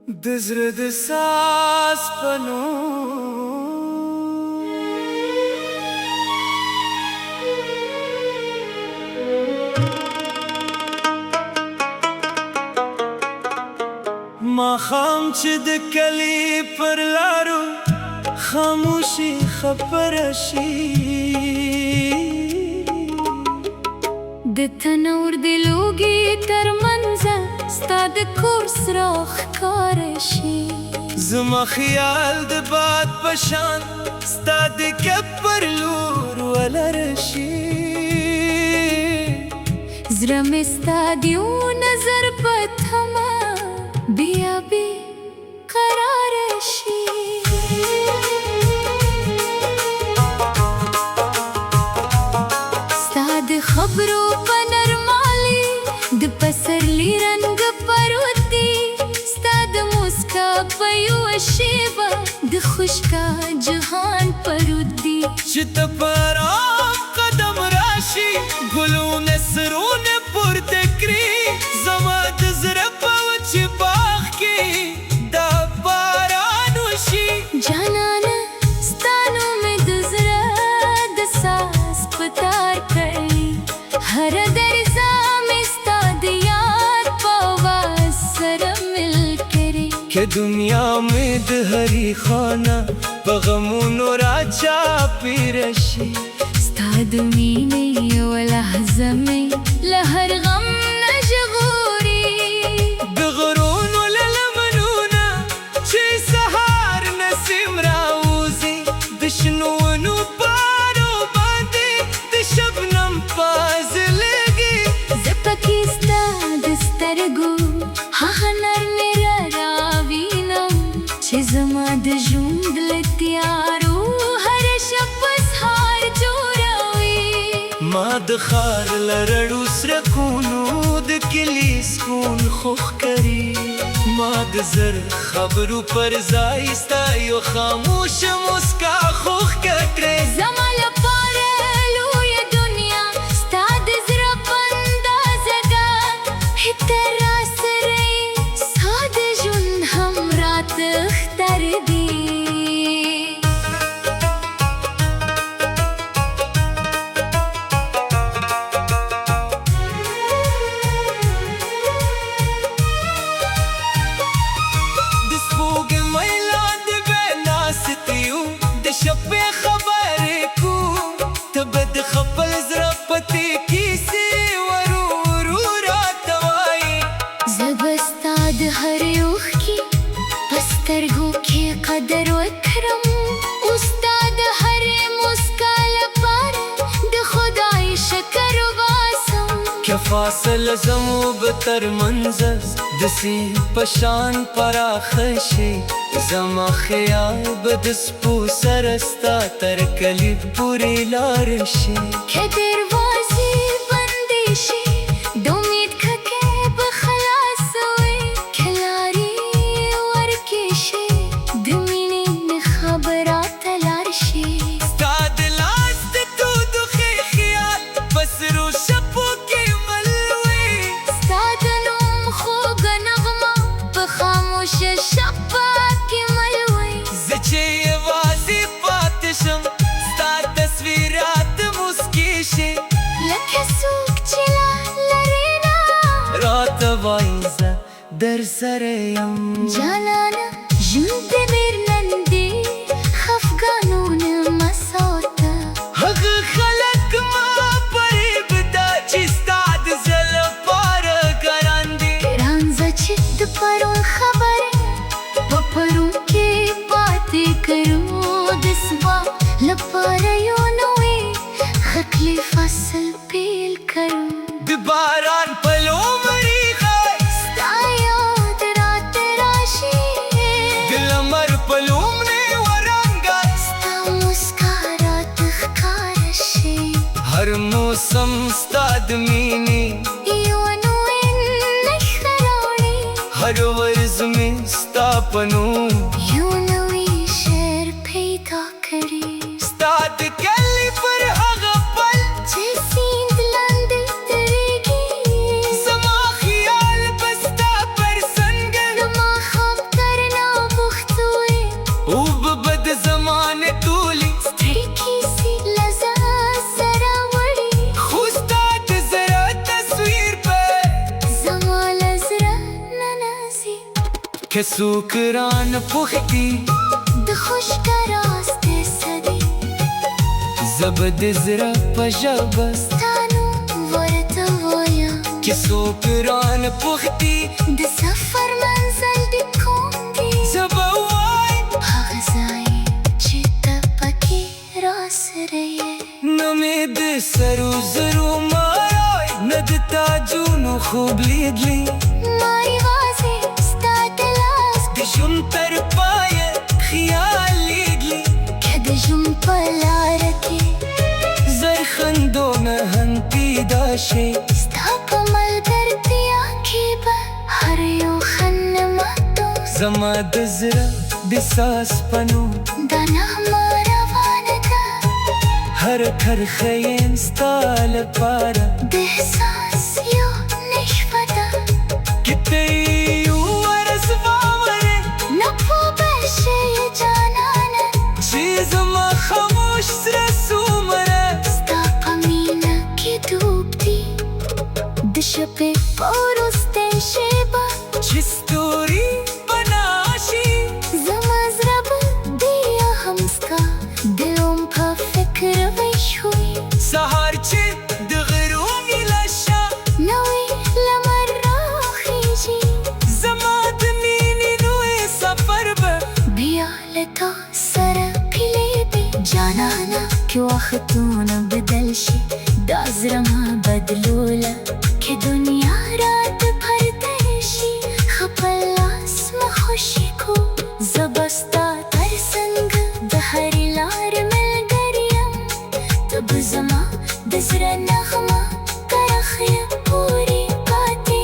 د زړه د ساز پنو ماښام چې د کلي پر لارو خاموشي خبره شي د تنور د لوګي تر منځه ستا د کور څراغ ښکاره شي زما خیال د باد په شان ستا د کپ پر لور ولره شي زړه مې ستا د یو نظر په تمه بیا بې قراره شي ستا د خبرو په نرمالي د پسرلي رنګ پروت دي ستا د موسکا په یوه شیبه د خوشکا جهان پروت دي چې ته په آرام قدم راشي ګلونه سرونه پورته کړي زما د زړه په وچې باغ کې دا باران وشي جانانه ستا نوم مې د زړه د ساز په تار کړي هره درزا مې ستا د یاد په آواز سره مل کړي که دنیا مې د هرې خانه په غمونو راچاپېره شي ستا د مینې یوه لحظه مې له هر غم نه ژغوري د غرونو له لمنونه چې سهار نسیم راوځي د شنو ونو پاڼو باندې د شبنم پازې لګي زه پکې ستا د سترګو هغه نرمې راوینم چې زما د ژوند له تیارو هره شپه سهار جوړوي ما د ښار له رڼو سرکونو د کلي سکون خوښ کړي ما د زر خبرو پر ځای ستا یو خاموشه موسکا خوښ کړې زما لپاره لویه دنیا ستا د زړه په اندازه ده ته راسره یې ستا د ژوند هم راته ښکار دي شپې خبرې کو ته به د خپل زړه پتې کیسې ورو ورو راته وایې زه به ستا د هرې اوښکې په سترګو کې قدر وکړم او ستا د هرې موسکا لپاره د خدای شکر وباسم که فاصله زموږ تر منځه د سیند په شان پراخه شي زما خیال به د سپو سره ستا تر کلي پورې لاړ شي که دروازې بندې شي د امید کړکۍ به خلاصه وي که لارې ورکې شي د مینې نه خبره ته لاړ شي ستا د لاس د تودوخې خیال په سرو شپو کې مل وي ستا د نوم خوږه نغمه په خاموشه شپه کې مل وي زه چې یوازې پاتې شم ستا تصویرات موسکې شي لکه څوک چې لا لرې نه راته وایي زه در سره یم جانانه ژوند دې ډېر نږدې خفګانونه مه ساته هغه خلک ما فریب ده چې ستا د زړه لپاره ګران دي رانځه چې د پرون خبرې په پرون کې پاتې کړو د سبا لپاره یو نوی ښکلی فصل پیل کړو د باران په لومړي غږ ستا یاد راته راشي د لمر په لومړي ورنګه ستا موسکا راته ښکاره شي هر موسم ستا د مینې یوه نوې نښه راوړي هر ورځ مې ستا په نوم یو نوی شعر پیدا کړي ستا د کلي پر هغه پل چې سیند لاندې درېږي زما خیال به ستا پر څنګ د ماښام که سوکران پختی د خوشکه راسته سدی زبد زرا پژبه ستا نوم ورته وایم که سوکران پختی د سفر منزل دې کوم دی زبه وایم هغه ځای چې ته پکې راسره یې نه مې د سرو زرو مارای نه د تاجونو خوب لیدلی ما یوازې ستا د لاس د ژوند تر پایه خیال لیدلی که د ژوند په لاره کې زر خندونه هم پیدا شي ستا په ملګرتیا کې به هر یو خنډ ماتو زما د زړه د ساز پنو دا نغمه روانه ده هر کرښه یې ستا لپاره د احساس یو نشوه ده که ته یې ورزباورې نه پوه به شې جانانه چې زما خاموش زړه څومره ستا په مینه کې ډوب دی د شپې په وروستۍ شېبه چې ستوري به ناشي زما زړه به دی هم ستا د اوم په فکر ویښوي سهار چې د غرونی لشه نوی لمر راخیږي زما د مینې نوی سفر به بیا له تا سره پیلېږي جانانه که وختونه بدل شي دا زړه ما بدلوله که دنیا راته پرده شي ښه په لاس مه خوشي کو زه به ستا تر څنګ د هرې لارې ملګری یم ته به زما د زړه نغمه تر اخره پورې پاتې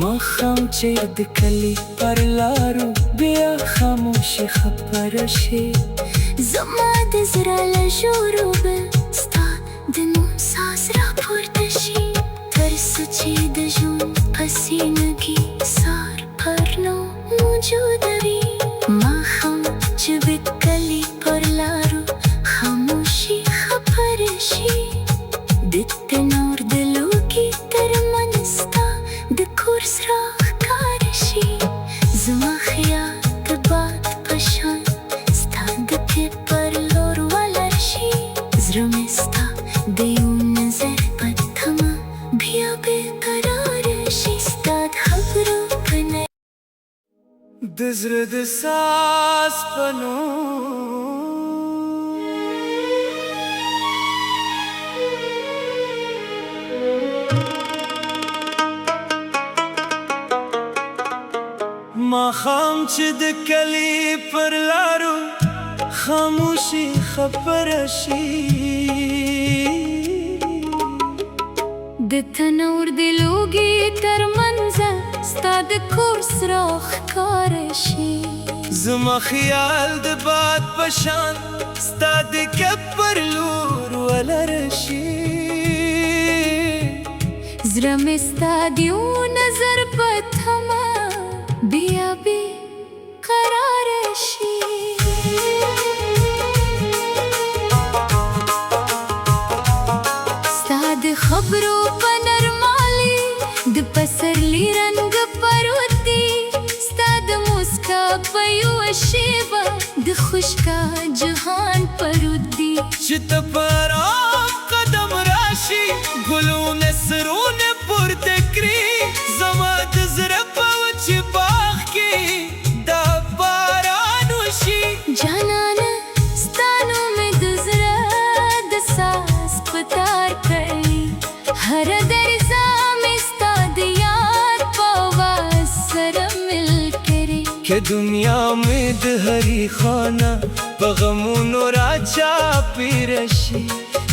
ماښام چې د کلي پر لارو بیا خاموشي خپره شي زما د زړه له ژورو به ستا د نوم ساز راپورته شي تر څو چې د ژوند په سینه کې سار پر نو موجوده وي ماښام چې د کلي پر لارو خاموشي خپره شي د تنور د لوګي ترمنځ ستا د کور څراغ ښکاره شي زما خیال د باد په شان ستا د پښې پر لور ولاړ شي زړه مې ستا د یو نظر په تمه بیا بېقراره شي ستا د خبرو په د زړه د ساز پنو ماښام چې د کلي پر لارو خاموشي خپره شي د تنور د لوګي ترمنځه ستا د کور څراغ ښکاره شي زما خیال د باد په شان ستا د کپ پر لور ولر شي زړه مې ستا د یو نظر په تمه بیا بېقراره شي ستا د خبرو په نرمالي د پسرلي رنګ پروت دی ستا د موسکا په یوه شېبه د خوشکه جهان پروت دی چې ته په آرام قدم راشي ګلونه سرونه پورته کړي زما د زړه په وچې باغ کې دا باران وشي جانانه ستا نوم د زړه د ساز په تار کوي هره درزا مې ستا د یاد په آواز سره ملګري که دنیا مې د هرې خانه په غمونو راچاپېره شي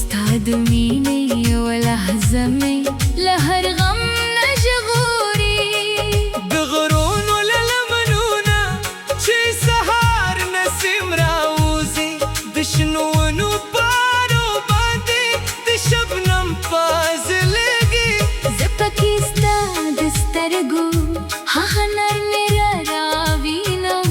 ستا د مینې یوه لحظه مې له هر غم نه ژغوري د غرونو له لمنونه چې سهار نسیم راوځي د شنو ونو پاڼو باندې د شبنم فاضلګي زه پکې ستا د سترګو هغه نرمې راوینم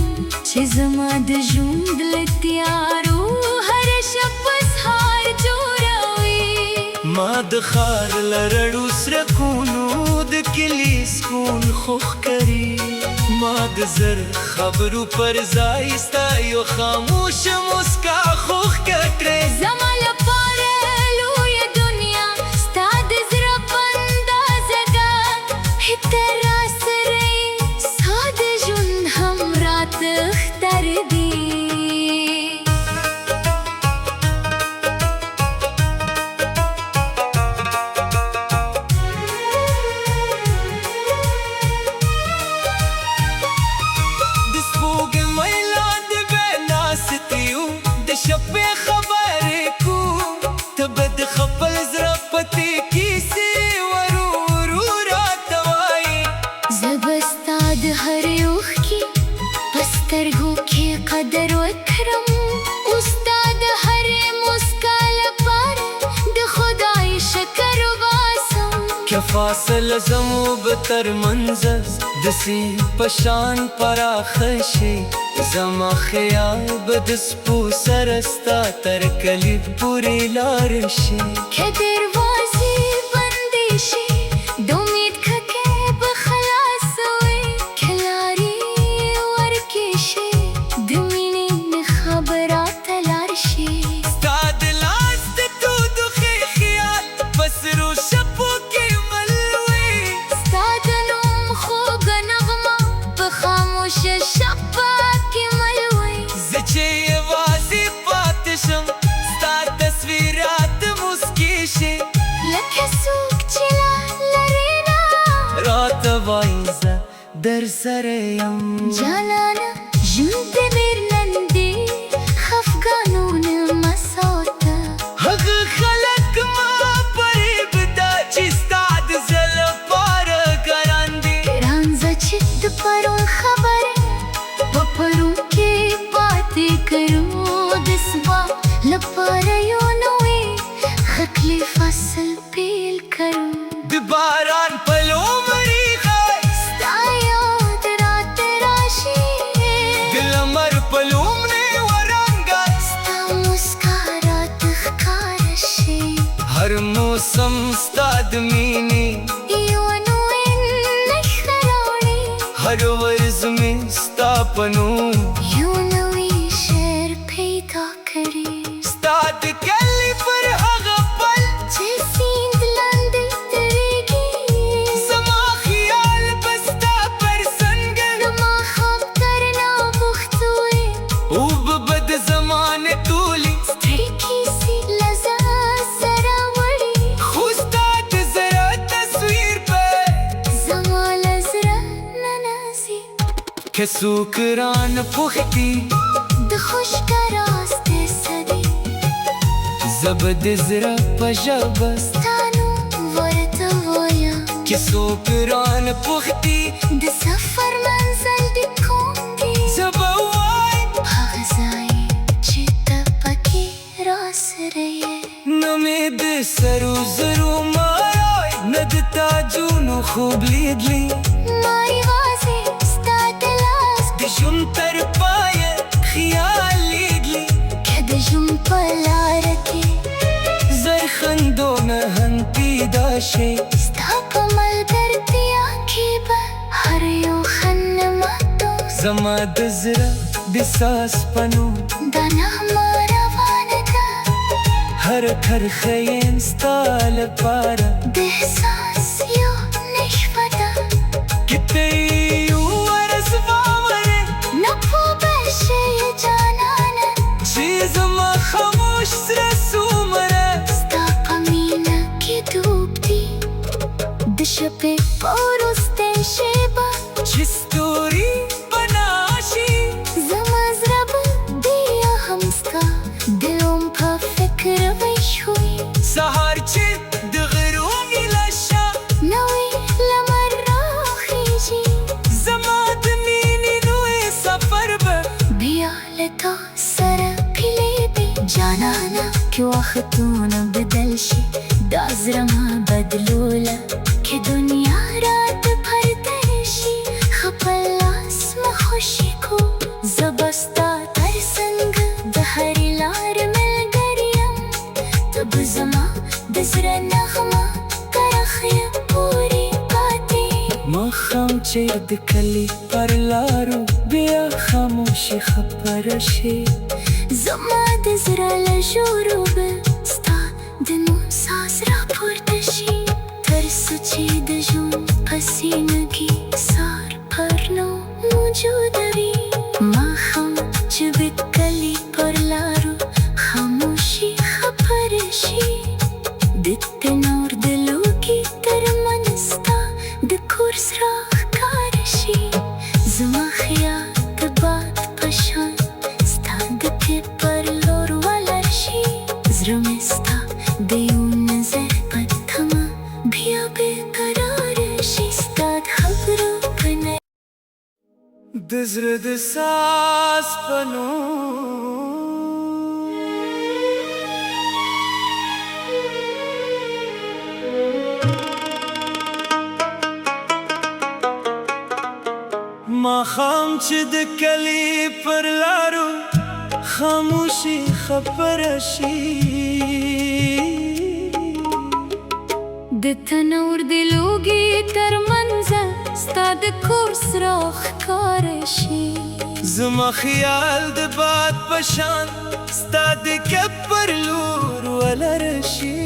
چې زما د ژوند له تیارو هره شپه سهار جوړوي ما د ښار له رڼو څرکونو د کلي سکون خوښ کړي ما د زر خبرو پر ځای ستا یو خاموش مسکا خوښ کړې زما لپاره لویه دنیا ستا د زړه په اندازه ده ته راسره یې ستا د ژوند هم راته ښکار دي شپې خبرې کو ته به د خپل زړه پتې کیسې ورو راته وایې زه به ستا د هرې اوښکې په سترګو کې قدر وکړم اوس ستا د هرې مسکا لپاره د خدای شکر وباسم که فاصله زموږ ترمنځ داسې په شان پراخه شي زما خیال به د سپو سره ستا تر کلي پورې لاړ شي که دروازې بندې شي د امید کړکۍ به خلاصه وي که لارې ورکې شي د مینې نښه به راته لاړ شي ستا د لاس د تودو خیال په سرو شپو کې مل وي ستا د نوم خوږه نغمه په خاموشه شپه چې یوازې پاتې شم ستا تصویرات مسکي شي لکه څوک چې لا لرې نه راته وایي زه در سره یم جانانه ژوند دې ډېر نږدې خفګانونه مه ساته هغه خلک ما فریب ده چې ستا د زړه لپاره ګران دي ګران زه چې د پرون خبرې په پرون کې کرو د سبا لپاره یو نوی ښکلی فصل پیل کرو د باران په لومړي غږ ستا یاد راته راشي د لمر په لومړي ورنګه ستا مسکا راته ښکاره شي هر موسم ستا د مینې یو نوی نښه راوړي هر ورځ مې ستا په نوم ستا د کلي پر هغه پل چې سیند لاندې تېرېږي زما خیال به ستا پر څنګه د ماښام تر ناوخته وي اوبه به د زمانې ټولې ستړې کیسې له ځان سره وړي خو ستا د زړه تصویر به زما له زړه ننځي که څوک رانه پوښتي د خوشکه راز دې څه دی زه به د زړه په ژبه ستا نوم ورته وایم که څوک رانه پوښتي د سفر منزل دې کوم دی زه به وایم هغه ځای چې ته پکې راسره یې نه مې د سرو زرو مارای نه د تاجونو خوب لیدلی ما یوازې ستا د لاس د ژوند تر پایه خیال لیدلی که د ژوند په لاره کې زر خندونه هم پیدا شي ستا په ملګرتیا کې به هر یو خنډ ماتو زما د زړه د ساز په نوم دا نغمه روانه ده هر کرښه یې ستا لپاره د احساس یو نشوه ده که ته یې ورځ واورې نه پوه به شې جانانه چې زما خاموش زړه څومره ستا په مینه کې ډوب دی د شپې په وروستۍ شېبه چې ستوري پناه شي زما زړه به بیا هم ستا د اوم په فکر ویښوي سهار چې د غروب له شا نوی لمر راخیږي زما د مینې نوی سفر به بیا له تا سره پیلېږي جانانه که وختونه بدل شي دا زړه ما بدلوله که دنیا راته پرتر شي ښه په لاس مه خوشي کو زه به ستا تر څنګ د هرې لارې ملګرې یم ته به زما د زړه نغمه تر اخره پورې پاتې ماښام چې د کلی پر لارو بیا خاموشي خبره شي زما د زړه له ژورو به ستا د نوم ساز راپورته شي تر څو چې د ژوند په سینه کې سار پر نو موجوده وي ماښام چې د کلي پر لارو خاموشي خبره شي د تنور د لوګي ترمنځ ستا د کور څراغ ښکاره شي زما خیال د باد په شان ستا د کې پر لور ولاړ شي زړه مې ستا د یو نظر په تمه بیا بېقراره شي ستا د خبرو په نه د زړه د ساز په نوم ماښام چې د کلي پر لارو خاموشي خبره شي د تنور د لوګي ترمنځ ستا د کور څراغ ښکاره شي زما خیال د باد په شان ستا د کپ پر لور ولاړ شي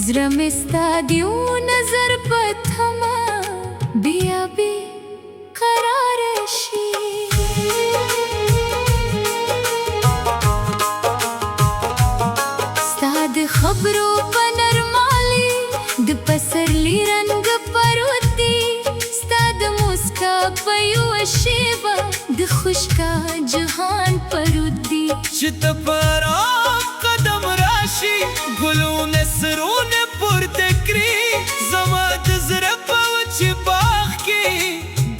زړه مې ستا د یو نظر په تمه بیا بېقراره شي ستا د خبرو په نرمالي د پسرلي رنګ پروت دي ستا د موسکا په یوه شیبه د خوشکا جهان پروت دي چې ته په آرام قدم راشي ګلونه سرونه پورته کړي زما د زړه په وچې باغ کې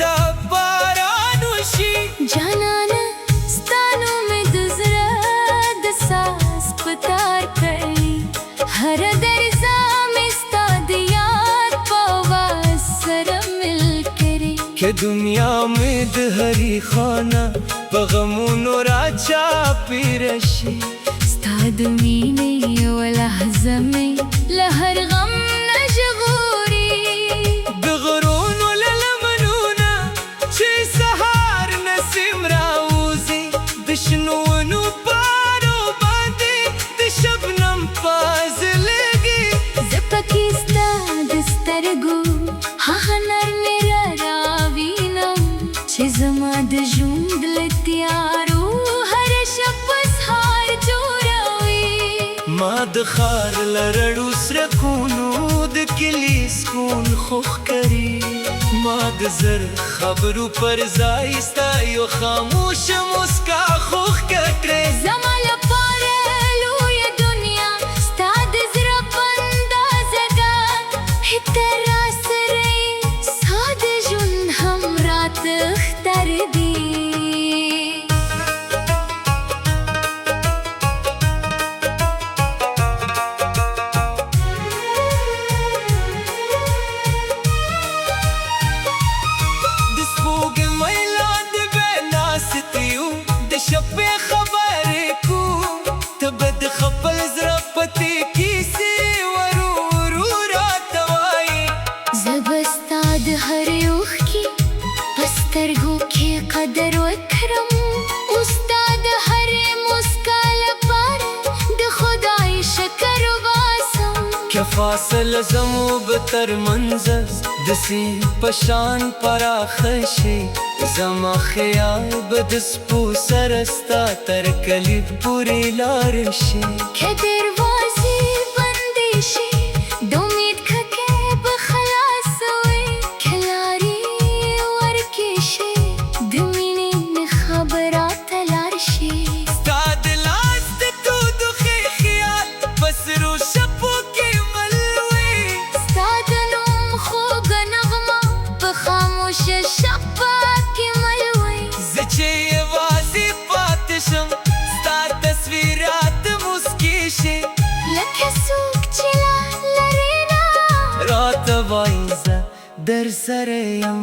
دا باران وشي جانانه ستا نوم مې د زړه د ساز په تار کړي هره درزا مې ستا د یاد په آواز سره مل کړي که دنیا مې د هرې خانه په غمونو راچاپېره شي ستا د مینې یوه لحظه مې له هر غم نه ژغوري د غرونو له لمنونه چې سهار نسیم راوځي د شنو ونو پاڼو باندې د شبنم پاز لګي زه پکې ستا د سترګو هغه نرمې راوینم چې زما د ژوند له تیارو هره شپه سهار جوړوي ما د ښار له رڼو څرکونو د کلي سکون خوښ کړي ما د زر خبرو پر ځای ستا یو خاموشه موسکا خوښ کړې زما لپاره لویه دنیا ستا د زړه په اندازه ده ته راسره یې ساده ژوند هم راته ښکار دی شپې خبرې کوم ته به د خپل زړه پتې کیسې ورو ورو راته وایې زه به ستا د هرې اوښکې په سترګو کې قدر وکړم اوس ستا د هرې موسکا لپاره د خدای شکر وباسم که فاصله زموږ ترمنځ د سیند په شان پراخه شي زما خیال به د سپو سره ستا تر کلي پورې لاړ شي که دروازې بندې شي د امید کړکۍ به خلاصه وي که لارې ورکې شي د مینې نه خبره ته لاړ شي ستا د لاس د تودو خیال په سرو شپو کې مل وي ستا د نوم خوږه نغمه په خاموشه شپه چې یوازې پاتې شم ستا تصویرات موسکي شي لکه څوک چې لا لرې نه راته وایي زه در سره یم